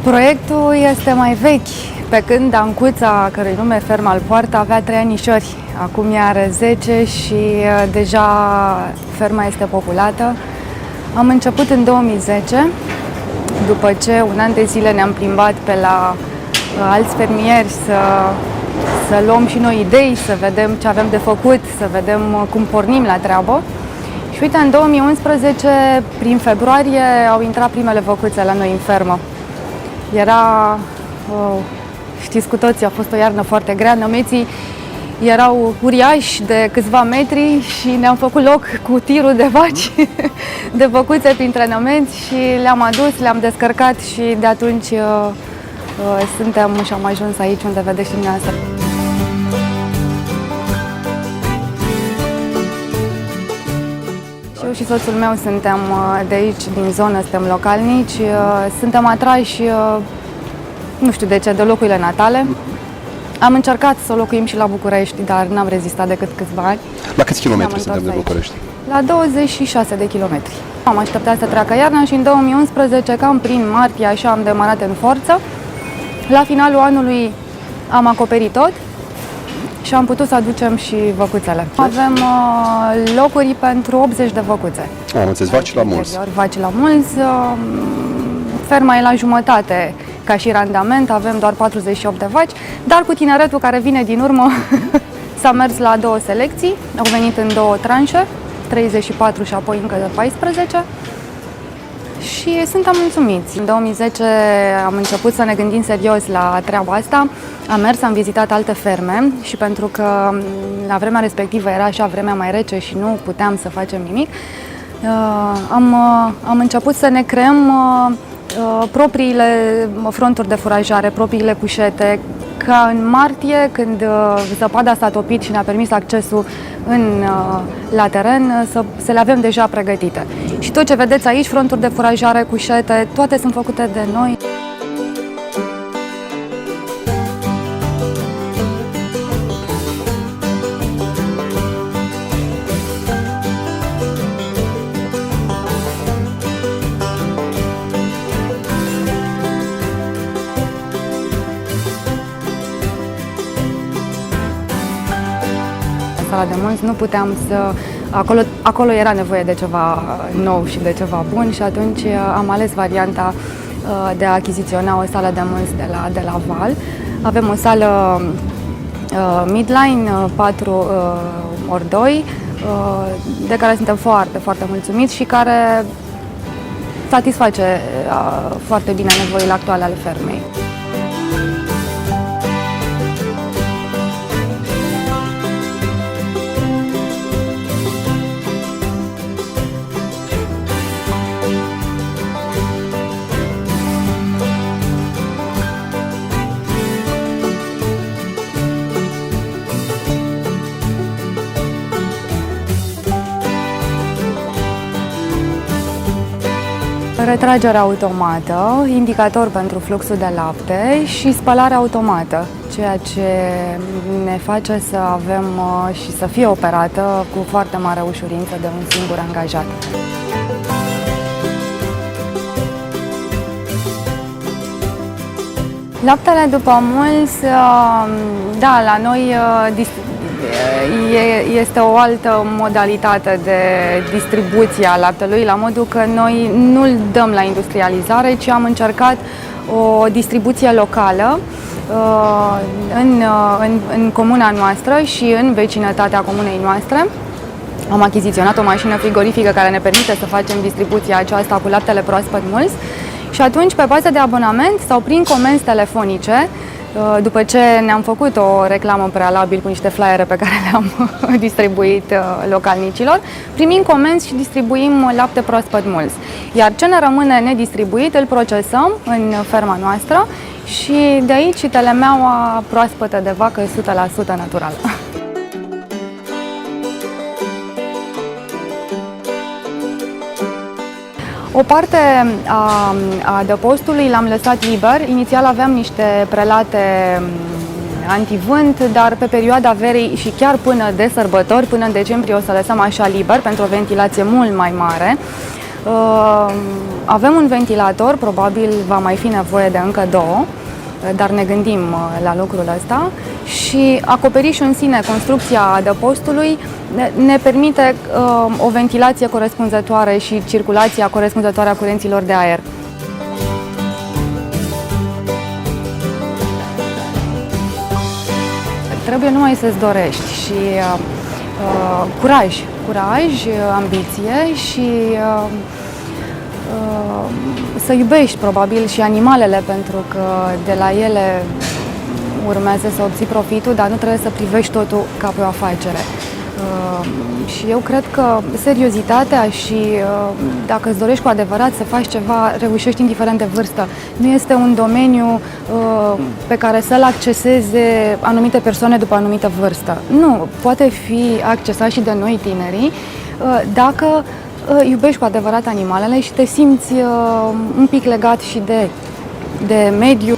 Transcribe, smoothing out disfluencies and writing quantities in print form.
Proiectul este mai vechi. Pe când Ancuța, cărui nume Ferma îl poartă, avea 3 anișori. Acum ea are 10 și deja ferma este populată. Am început în 2010, după ce un an de zile ne-am plimbat pe la alți fermieri să luăm și noi idei, să vedem ce avem de făcut, să vedem cum pornim la treabă. Și uite, în 2011, prin februarie, au intrat primele văcuțe la noi în fermă. Era, știți cu toții, a fost o iarnă foarte grea, nămeții erau uriași de câțiva metri și ne-am făcut loc cu tirul de vaci, de văcuțe printre nămeți și le-am adus, le-am descărcat și de atunci suntem și am ajuns aici unde vedeți și dumneavoastră. Eu și soțul meu suntem de aici, din zonă, suntem localnici, suntem atrași, nu știu de ce, de locurile natale. Am încercat să locuim și la București, dar n-am rezistat decât câțiva ani. La câți kilometri suntem de București? La 26 de kilometri. Am așteptat să treacă iarna și în 2011, cam prin martie, așa am demarat în forță. La finalul anului am acoperit tot și am putut să aducem și văcuțele. Avem locuri pentru 80 de văcuțe. Am înțeles, vaci la mulți. Vaci la mulți. Ferma e la jumătate ca și randament, avem doar 48 de vaci, dar cu tineretul care vine din urmă s-a mers la 2 selecții, au venit în 2 tranșe, 34 și apoi încă de 14 și suntem mulțumiți. În 2010 am început să ne gândim serios la treaba asta, am mers, am vizitat alte ferme și pentru că la vremea respectivă era așa vremea mai rece și nu puteam să facem nimic, am început să ne creăm propriile fronturi de furajare, propriile cușete, ca în martie, când zăpada s-a topit și ne-a permis accesul la teren, să le avem deja pregătite. Și tot ce vedeți aici, fronturi de furajare, cușete, toate sunt făcute de noi. Sala de mulți, nu puteam să... Acolo era nevoie de ceva nou și de ceva bun și atunci am ales varianta de a achiziționa o sală de mulți de la Val. Avem o sală midline 4x2 de care suntem foarte, foarte mulțumiți și care satisface foarte bine nevoile actuale ale fermei. Retragere automată, indicator pentru fluxul de lapte și spălare automată, ceea ce ne face să avem și să fie operată cu foarte mare ușurință de un singur angajat. Laptele după mulți, da, la noi este o altă modalitate de distribuție a laptelui, la modul că noi nu-l dăm la industrializare, ci am încercat o distribuție locală în comuna noastră și în vecinătatea comunei noastre. Am achiziționat o mașină frigorifică care ne permite să facem distribuția aceasta cu laptele proaspăt mulți și atunci, pe bază de abonament sau prin comenzi telefonice, după ce ne-am făcut o reclamă prealabil cu niște flyere pe care le-am distribuit localnicilor, primim comenzi și distribuim lapte proaspăt mulți. Iar ce ne rămâne nedistribuit îl procesăm în ferma noastră și de aici telemeaua proaspătă de vacă 100% naturală. O parte a adăpostului l-am lăsat liber. Inițial aveam niște prelate antivânt, dar pe perioada verii și chiar până de sărbători, până în decembrie, o să lăsăm așa liber pentru o ventilație mult mai mare. Avem un ventilator, probabil va mai fi nevoie de încă 2, dar ne gândim la lucrul ăsta și acoperișul în sine, construcția adăpostului, ne permite o ventilație corespunzătoare și circulația corespunzătoare a curenților de aer. Trebuie numai să-ți dorești și curaj, ambiție și să iubești probabil și animalele, pentru că de la ele urmează să obții profitul, dar nu trebuie să privești totul ca pe o afacere. Și eu cred că seriozitatea și dacă îți dorești cu adevărat să faci ceva, reușești indiferent de vârstă. Nu este un domeniu pe care să-l acceseze anumite persoane după anumită vârstă. Nu, poate fi accesat și de noi tinerii dacă iubești cu adevărat animalele și te simți un pic legat și de mediu.